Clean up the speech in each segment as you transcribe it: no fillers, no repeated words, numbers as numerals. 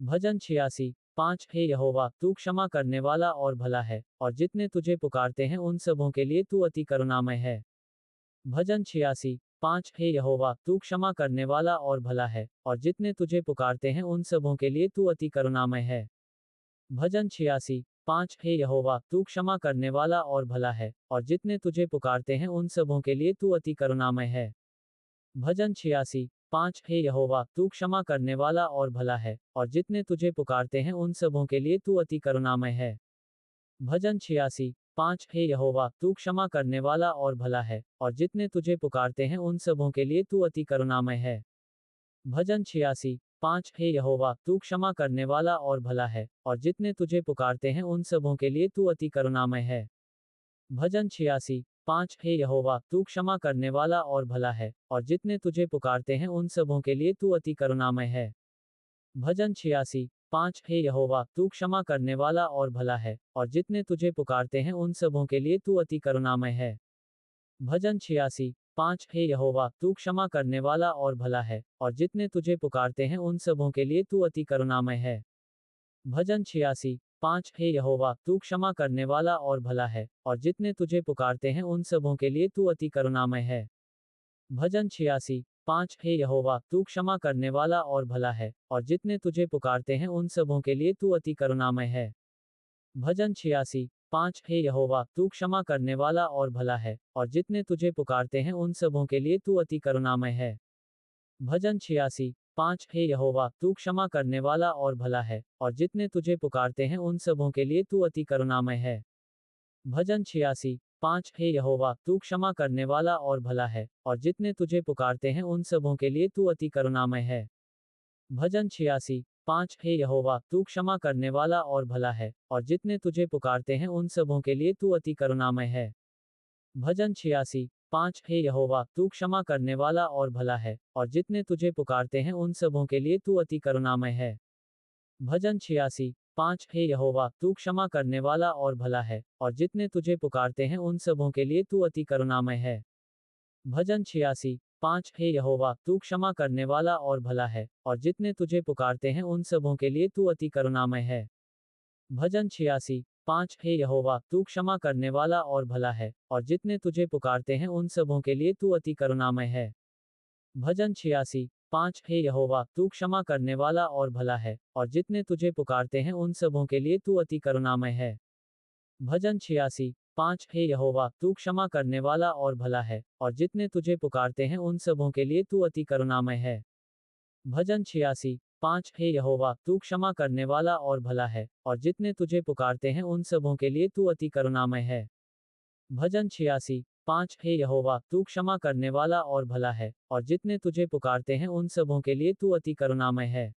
भजन 86। 5 हे यहोवा, तू क्षमा करने वाला और भला है, और जितने तुझे पुकारते हैं उन सबों के लिए तू अति करुणामय है। भजन 86। 5 हे यहोवा, तू क्षमा करने वाला और भला है, और जितने तुझे पुकारते हैं उन सबों के लिए तू अति करुणामय है। भजन 86। 5 हे यहोवा, तू क्षमा करने वाला और भला है, और जितने तुझे पुकारते हैं उन सबों के लिए तू अति करुणामय है। भजन 86। 5 हे यहोवा, तू क्षमा करने वाला और भला है, और जितने तुझे पुकारते हैं उन सबों के लिए तू अति करुणामय है। भजन 86। 5 हे यहोवा, तू क्षमा करने वाला और भला है, और जितने तुझे पुकारते हैं उन सबों के लिए तू अति करुणामय है। भजन 86। 5 हे यहोवा, तू क्षमा करने वाला और भला है, और जितने तुझे पुकारते हैं उन सबों के लिए तू अति करुणामय है। भजन 86। 5 हे यहोवा, तू क्षमा करने वाला और भला है, और जितने तुझे पुकारते हैं उन सबों के लिए तू अति करुणामय है। भजन 86। 5 हे यहोवा, तू क्षमा करने वाला और भला है, और जितने तुझे पुकारते हैं उन सबों के लिए तू अति करुणामय है। भजन 86। 5 हे यहोवा, तू क्षमा करने वाला और भला है, और जितने तुझे पुकारते हैं उन सबों के लिए तू अति करुणामय है। भजन 86। 5 हे यहोवा, तू क्षमा करने वाला और भला है, और जितने तुझे पुकारते हैं उन सबों के लिए तू अति करुणामय है। भजन 86। 5 हे यहोवा, तू क्षमा करने वाला और भला है, और जितने तुझे पुकारते हैं उन सबों के लिए तू अति करुणामय है। भजन 86। 5 हे यहोवा, तू क्षमा करने वाला और भला है, और जितने तुझे पुकारते हैं उन सबों के लिए तू अति करुणामय है। भजन 86। 5 हे यहोवा, तू क्षमा करने वाला और भला है, और जितने तुझे पुकारते हैं उन सबों के लिए तू अति करुणामय है। भजन 86। 5 हे यहोवा, तू क्षमा करने वाला और भला है, और जितने तुझे पुकारते हैं उन सबों के लिए तू अति करुणामय है। भजन 86। 5 हे यहोवा, तू क्षमा करने वाला और भला है, और जितने तुझे पुकारते हैं उन सबों के लिए तू अति करुणामय है। भजन 86। 5 हे यहोवा, तू क्षमा करने वाला और भला है, और जितने तुझे पुकारते हैं उन सबों के लिए तू अति करुणामय है। भजन 86। 5 हे यहोवा, तू क्षमा करने वाला और भला है, और जितने तुझे पुकारते हैं उन सबों के लिए तू अति करुणामय है। भजन 86। 5 हे यहोवा, तू क्षमा करने वाला और भला है, और जितने तुझे पुकारते हैं उन सबों के लिए तू अति करुणामय है। भजन 86। 5 हे यहोवा, तू क्षमा करने वाला और भला है, और जितने तुझे पुकारते हैं उन सबों के लिए तू अति करुणामय है। भजन 86। 5 हे यहोवा, तू क्षमा करने वाला और भला है, और जितने तुझे पुकारते हैं उन सबों के लिए तू अति करुणामय है। भजन 86। 5 हे यहोवा, तू क्षमा करने वाला और भला है, और जितने तुझे पुकारते हैं उन सबों के लिए तू अति करुणामय है। भजन 86। 5 हे यहोवा, तू क्षमा करने वाला और भला है, और जितने तुझे पुकारते हैं उन सबों के लिए तू अति करुणामय है। भजन 86। 5 हे यहोवा, तू क्षमा करने वाला और भला है, और जितने तुझे पुकारते हैं उन सबों के लिए तू अति करुणामय है।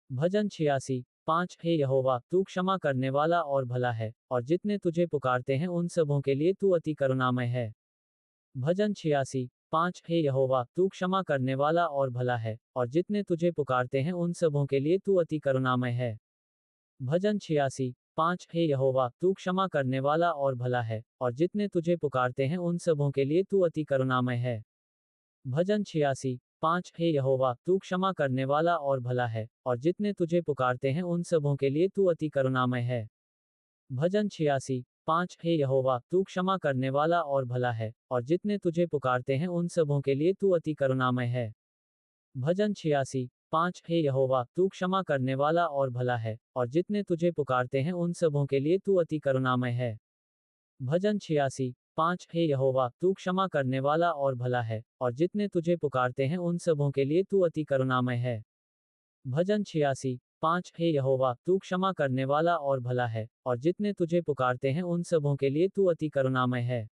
भजन 86। 5 हे यहोवा, तू क्षमा करने वाला और भला है, और जितने तुझे पुकारते हैं उन सबों के लिए तू अति करुणामय है। भजन 86। 5 हे यहोवा, तू क्षमा करने वाला और भला है, और जितने तुझे पुकारते हैं उन सबों के लिए तू अति करुणामय है। भजन 86। 5 हे यहोवा, तू क्षमा करने वाला और भला है, और जितने तुझे पुकारते हैं उन सबों के लिए तू अति करुणामय है। भजन 86। 5 हे यहोवा, तू क्षमा करने वाला और भला है, और जितने तुझे पुकारते हैं उन सबों के लिए तू अति करुणामय है। भजन 86। 5 हे यहोवा, तू क्षमा करने वाला और भला है, और जितने तुझे पुकारते हैं उन सबों के लिए तू अति करुणामय है। भजन 86। 5 हे यहोवा, तू क्षमा करने वाला और भला है, और जितने तुझे पुकारते हैं उन सबों के लिए तू अति करुणामय है। भजन 86। 5 हे यहोवा, तू क्षमा करने वाला और भला है, और जितने तुझे पुकारते हैं उन सबों के लिए तू अति करुणामय है। भजन 86। 5 हे यहोवा, तू क्षमा करने वाला और भला है, और जितने तुझे पुकारते हैं उन सबों के लिए तू अति करुणामय है।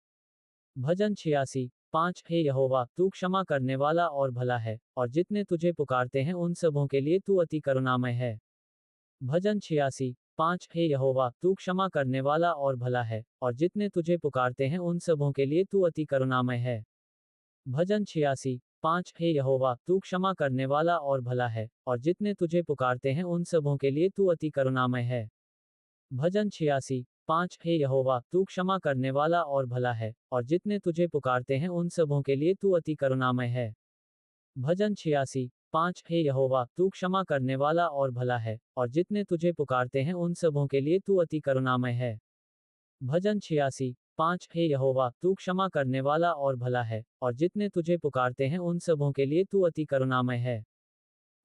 भजन 86। 5 हे यहोवा, तू क्षमा करने वाला और भला है, और जितने तुझे पुकारते हैं उन सबों के लिए तू अति करुणामय है। भजन 86। 5 हे यहोवा, तू क्षमा करने वाला और भला है, और जितने तुझे पुकारते हैं उन सबों के लिए तू अति करुणामय है। भजन 86। 5 हे यहोवा, तू क्षमा करने वाला और भला है, और जितने तुझे पुकारते हैं उन सबों के लिए तू अति करुणामय है। भजन 86। 5 हे यहोवा, तू क्षमा करने वाला और भला है, और जितने तुझे पुकारते हैं उन सबों के लिए तू अति करुणामय है। भजन 86। 5 हे यहोवा तू क्षमा करने वाला और भला है, और जितने तुझे पुकारते हैं उन सबों के लिए तू अति करुणामय है। भजन 86। 5 हे यहोवा तू क्षमा करने वाला और भला है, और जितने तुझे पुकारते हैं उन सबों के लिए तू अति करुणामय है।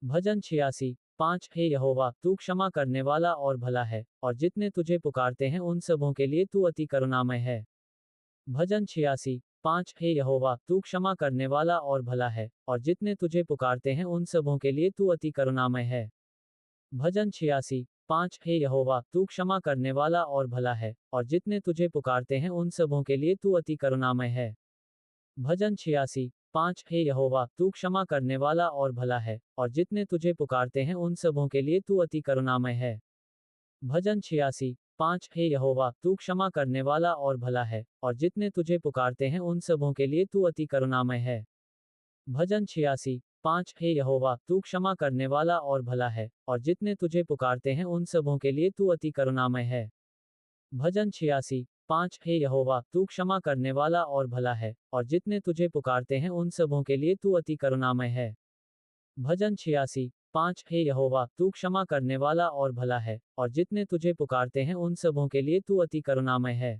भजन 86। 5 हे यहोवा तू क्षमा करने वाला और भला है, और जितने तुझे पुकारते हैं उन सबों के लिए तू अति करुणामय है। भजन 86। 5 हे यहोवा तू क्षमा करने वाला और भला है, और जितने तुझे पुकारते हैं उन सबों के लिए तू अति करुणामय है। भजन 86। 5 हे यहोवा तू क्षमा करने वाला और भला है, और जितने तुझे पुकारते हैं उन सबों के लिए तू अति करुणामय है। भजन 86। 5 हे यहोवा तू क्षमा करने वाला और भला है, और जितने तुझे पुकारते हैं उन सबों के लिए तू अति करुणामय है। भजन 86। 5 हे यहोवा तू क्षमा करने वाला और भला है, और जितने तुझे पुकारते हैं उन सबों के लिए तू अति करुणामय है। भजन 86। 5 हे यहोवा तू क्षमा करने वाला और भला है, और जितने तुझे पुकारते हैं उन सबों के लिए तू अति करुणामय है। भजन 86। 5 हे यहोवा तू क्षमा करने वाला और भला है, और जितने तुझे पुकारते हैं उन सबों के लिए तू अति करुणामय है। भजन 86। 5 हे यहोवा तू क्षमा करने वाला और भला है, और जितने तुझे पुकारते हैं उन सबों के लिए तू अति करुणामय है।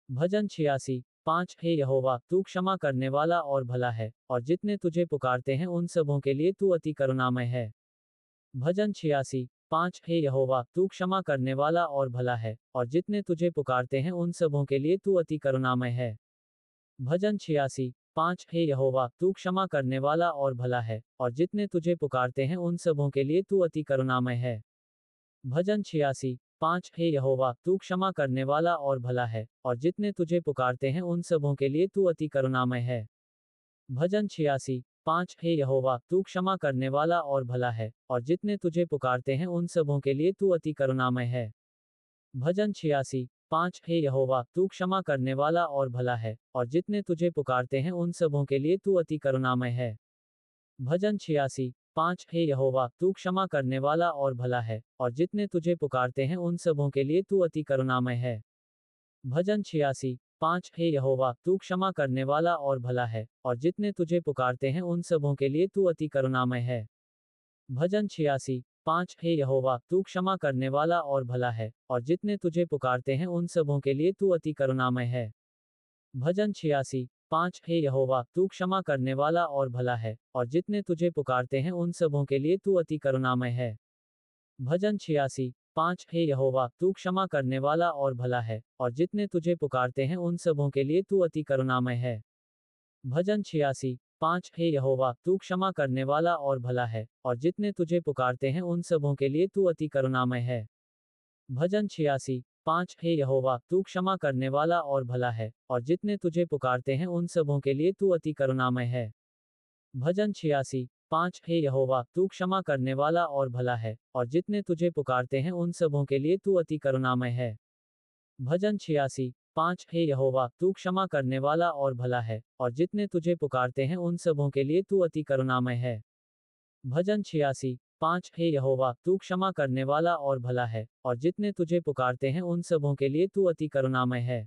भजन 86। 5 हे यहोवा तू क्षमा करने वाला और भला है, और जितने तुझे पुकारते हैं उन सबों के लिए तू अति करुणामय है। भजन 86। 5 हे यहोवा तू क्षमा करने वाला और भला है, और जितने तुझे पुकारते हैं उन सबों के लिए तू अति करुणामय है। भजन 86। 5 हे यहोवा तू क्षमा करने वाला और भला है, और जितने तुझे पुकारते हैं उन सबों के लिए तू अति करुणामय है। भजन 86। 5 हे यहोवा तू क्षमा करने वाला और भला है, और जितने तुझे पुकारते हैं उन सबों के लिए तू अति करुणामय है। भजन 86। 5 हे यहोवा तू क्षमा करने वाला और भला है, और जितने तुझे पुकारते हैं उन सबों के लिए तू अति करुणामय है। भजन 86। 5 हे यहोवा तू क्षमा करने वाला और भला है, और जितने तुझे पुकारते हैं उन सबों के लिए तू अति करुणामय है। भजन 86। 5 हे यहोवा तू क्षमा करने वाला और भला है, और जितने तुझे पुकारते हैं उन सबों के लिए तू अति करुणामय है। भजन 86। 5 हे यहोवा तू क्षमा करने वाला और भला है, और जितने तुझे पुकारते हैं उन सबों के लिए तू अति करुणामय है। भजन 86। 5 हे यहोवा तू क्षमा करने वाला और भला है, और जितने तुझे पुकारते हैं उन सबों के लिए तू अति करुणामय है। भजन 86। 5 हे यहोवा तू क्षमा करने वाला और भला है, और जितने तुझे पुकारते हैं उन सबों के लिए तू अति करुणामय है। भजन 86। 5 हे यहोवा तू क्षमा करने वाला और भला है, और जितने तुझे पुकारते हैं उन सबों के लिए तू अति करुणामय है। भजन 86। 5 हे यहोवा तू क्षमा करने वाला और भला है, और जितने तुझे पुकारते हैं उन सबों के लिए तू अति करुणामय है। भजन 86। 5 हे यहोवा तू क्षमा करने वाला और भला है, और जितने तुझे पुकारते हैं उन सबों के लिए तू अति करुणामय है। भजन 86। 5 हे यहोवा तू क्षमा करने वाला और भला है, और जितने तुझे पुकारते हैं उन सबों के लिए तू अति करुणामय है। भजन 86। 5 हे यहोवा तू क्षमा करने वाला और भला है, और जितने तुझे पुकारते हैं उन सबों के लिए तू अति करुणामय है। भजन 86। 5 हे यहोवा तू क्षमा करने वाला और भला है, और जितने तुझे पुकारते हैं उन सबों के लिए तू अति करुणामय है।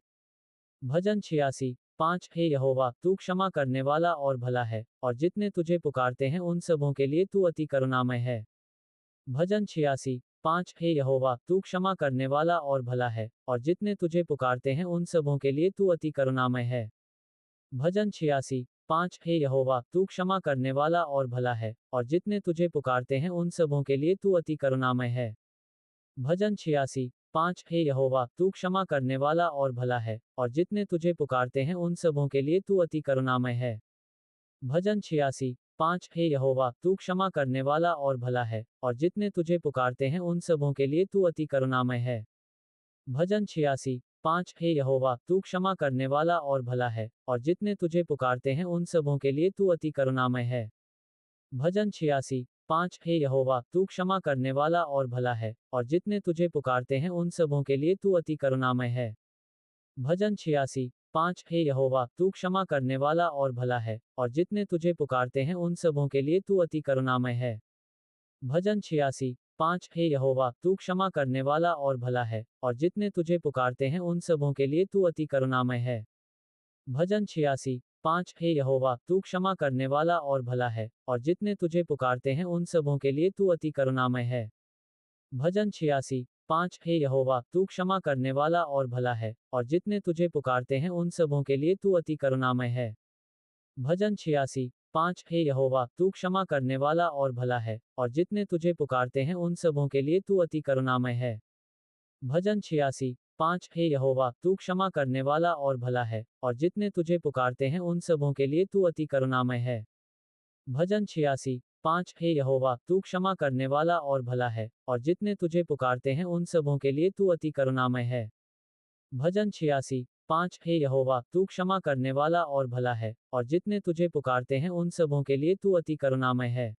भजन 86। 5 हे यहोवा तू क्षमा करने वाला और भला है, और जितने तुझे पुकारते हैं उन सबों के लिए तू अति करुणामय है। भजन 86। 5 हे यहोवा तू क्षमा करने वाला और भला है, और जितने तुझे पुकारते हैं उन सबों के लिए तू अति करुणामय है। भजन 86। 5 हे यहोवा तू क्षमा करने वाला और भला है, और जितने तुझे पुकारते हैं उन सबों के लिए तू अति करुणामय है। भजन 86। 5 हे यहोवा तू क्षमा करने वाला और भला है, और जितने तुझे पुकारते हैं उन सबों के लिए तू अति करुणामय है। भजन 86। 5 हे यहोवा तू क्षमा करने वाला और भला है, और जितने तुझे पुकारते हैं उन सबों के लिए तू अति करुणामय है। भजन 86। 5 हे यहोवा तू क्षमा करने वाला और भला है, और जितने तुझे पुकारते हैं उन सबों के लिए तू अति करुणामय है। भजन 86। 5 हे यहोवा तू क्षमा करने वाला और भला है, और जितने तुझे पुकारते हैं उन सबों के लिए तू अति करुणामय है। भजन 86। 5 हे यहोवा तू क्षमा करने वाला और भला है, और जितने तुझे पुकारते हैं उन सबों के लिए तू अति करुणामय है। भजन 86। 5 हे यहोवा तू क्षमा करने वाला और भला है, और जितने तुझे पुकारते हैं उन सबों के लिए तू अति करुणामय है। भजन 86। 5 हे यहोवा, तू क्षमा करने वाला और भला है, और जितने तुझे पुकारते हैं उन सबों के लिए तू अति करुणामय है। भजन 86। 5 हे यहोवा, तू क्षमा करने वाला और भला है, और जितने तुझे पुकारते हैं उन सबों के लिए तू अति करुणामय है। भजन 86। 5 हे यहोवा, तू क्षमा करने वाला और भला है, और जितने तुझे पुकारते हैं उन सबों के लिए तू अति करुणामय है। भजन 86। 5 हे यहोवा, तू क्षमा करने वाला और भला है, और जितने तुझे पुकारते हैं उन सबों के लिए तू अति करुणामय है। भजन 86। 5 हे यहोवा, तू क्षमा करने वाला और भला है, और जितने तुझे पुकारते हैं उन सबों के लिए तू अति करुणामय है। भजन 86। 5 हे यहोवा, तू क्षमा करने वाला और भला है, और जितने तुझे पुकारते हैं उन सबों के लिए तू अति करुणामय है।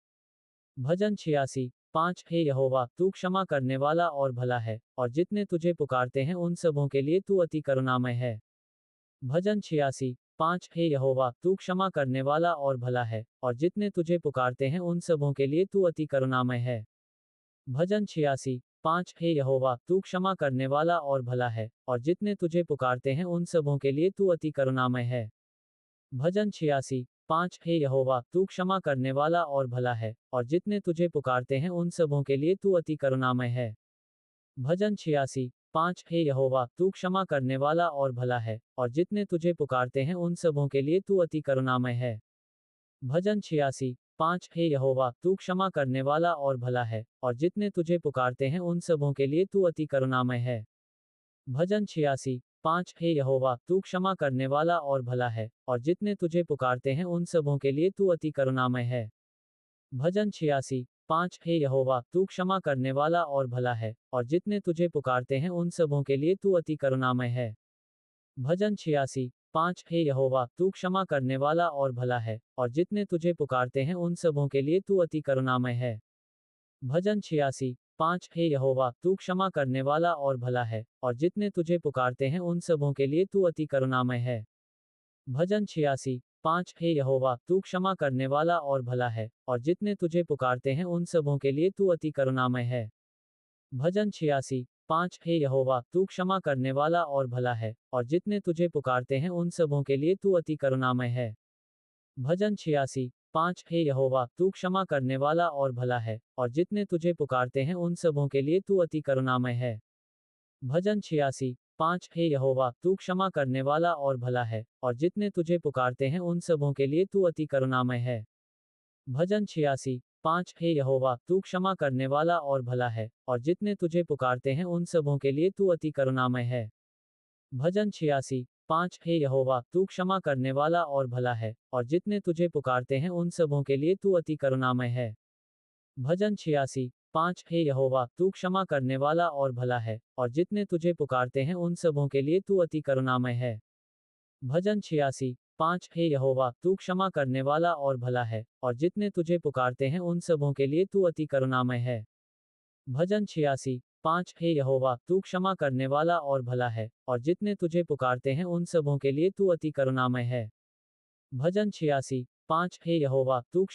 भजन 86। 5 हे यहोवा, तू क्षमा करने वाला और भला है, और जितने तुझे पुकारते हैं उन सबों के लिए तू अति करुणामय है। भजन 86। 5 हे यहोवा, तू क्षमा करने वाला और भला है, और जितने तुझे पुकारते हैं उन सबों के लिए तू अति करुणामय है। भजन 86। 5 हे यहोवा, तू क्षमा करने वाला और भला है, और जितने तुझे पुकारते हैं उन सबों के लिए तू अति करुणामय है। भजन 86। 5 हे यहोवा, तू क्षमा करने वाला और भला है, और जितने तुझे पुकारते हैं उन सबों के लिए तू अति करुणामय है। भजन 86। 5 हे यहोवा, तू क्षमा करने वाला और भला है, और जितने तुझे पुकारते हैं उन सबों के लिए तू अति करुणामय है। भजन 86। 5 हे यहोवा, तू क्षमा करने वाला और भला है, और जितने तुझे पुकारते हैं उन सबों के लिए तू अति करुणामय है। भजन 86। 5 हे यहोवा, तू क्षमा करने वाला और भला है, और जितने तुझे पुकारते हैं उन सबों के लिए तू अति करुणामय है। भजन 86। 5 हे यहोवा, तू क्षमा करने वाला और भला है, और जितने तुझे पुकारते हैं उन सबों के लिए तू अति करुणामय है। भजन 86। 5 हे यहोवा, तू क्षमा करने वाला और भला है, और जितने तुझे पुकारते हैं उन सबों के लिए तू अति करुणामय है। भजन 86। 5 हे यहोवा, तू क्षमा करने वाला और भला है, और जितने तुझे पुकारते हैं उन सबों के लिए तू अति करुणामय है। भजन 86। 5 हे यहोवा, तू क्षमा करने वाला और भला है, और जितने तुझे पुकारते हैं उन सबों के लिए तू अति करुणामय है। भजन 86। 5 हे यहोवा, तू क्षमा करने वाला और भला है, और जितने तुझे पुकारते हैं उन सबों के लिए तू अति करुणामय है। भजन 86। 5 हे यहोवा, तू क्षमा करने वाला और भला है, और जितने तुझे पुकारते हैं उन सबों के लिए तू अति करुणामय है। भजन 86। 5 हे यहोवा, तू क्षमा करने वाला और भला है, और जितने तुझे पुकारते हैं उन सबों के लिए तू अति करुणामय है। भजन 86। 5 हे यहोवा, तू क्षमा करने वाला और भला है, और जितने तुझे पुकारते हैं उन सबों के लिए तू अति करुणामय है। भजन 86। 5 हे यहोवा, तू क्षमा करने वाला और भला है, और जितने तुझे पुकारते हैं उन सबों के लिए तू अति करुणामय है। भजन 86। 5 हे यहोवा, तू क्षमा करने वाला और भला है, और जितने तुझे पुकारते हैं उन सबों के लिए तू अति करुणामय है। भजन 86। 5 हे यहोवा, तू क्षमा करने वाला और भला है, और जितने तुझे पुकारते हैं उन सबों के लिए तू अति करुणामय है। भजन 86। 5 हे यहोवा, तू क्षमा करने वाला और भला है, और जितने तुझे पुकारते हैं उन सबों के लिए तू अति करुणामय है। भजन 86। 5 हे यहोवा, तू